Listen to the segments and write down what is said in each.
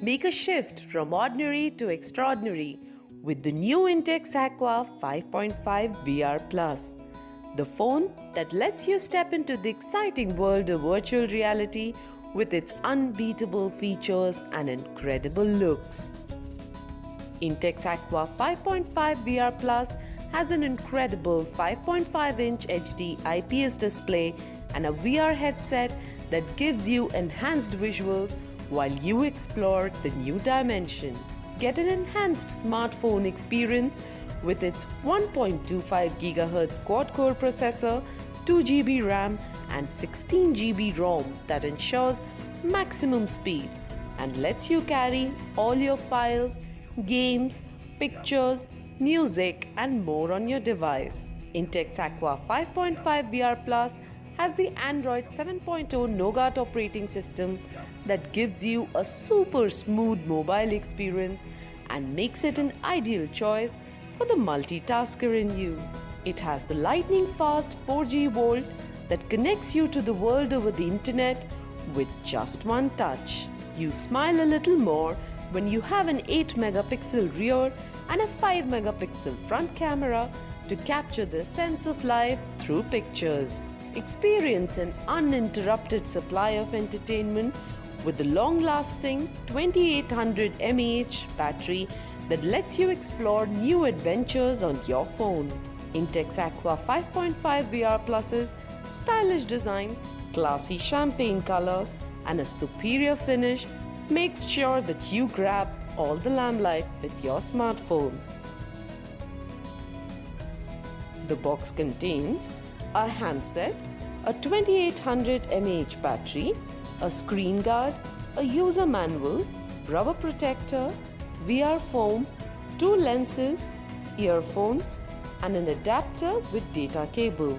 Make a shift from ordinary to extraordinary with the new Intex Aqua 5.5 VR Plus, the phone that lets you step into the exciting world of virtual reality with its unbeatable features and incredible looks. Intex Aqua 5.5 VR Plus has an incredible 5.5-inch HD IPS display and a VR headset that gives you enhanced visuals while you explore the new dimension. Get an enhanced smartphone experience with its 1.25 GHz quad-core processor, 2 GB RAM and 16 GB ROM that ensures maximum speed and lets you carry all your files, games, pictures, music and more on your device. Intex Aqua 5.5 VR Plus has the Android 7.0 Nougat operating system that gives you a super smooth mobile experience and makes it an ideal choice for the multitasker in you. It has the lightning-fast 4G Volt that connects you to the world over the internet with just one touch. You smile a little more when you have an 8-megapixel rear and a 5-megapixel front camera to capture the sense of life through pictures. Experience an uninterrupted supply of entertainment with the long-lasting 2800 mAh battery that lets you explore new adventures on your phone. Intex Aqua 5.5 VR Plus's stylish design, classy champagne color and a superior finish makes sure that you grab all the limelight with your smartphone. The box contains a handset, a 2800 mAh battery, a screen guard, a user manual, rubber protector, VR foam, 2 lenses, earphones and an adapter with data cable.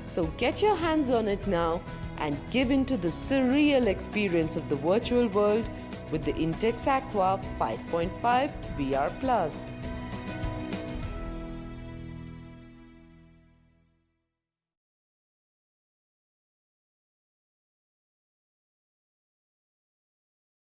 So get your hands on it now and give into the surreal experience of the virtual world with the Intex Aqua 5.5 VR Plus.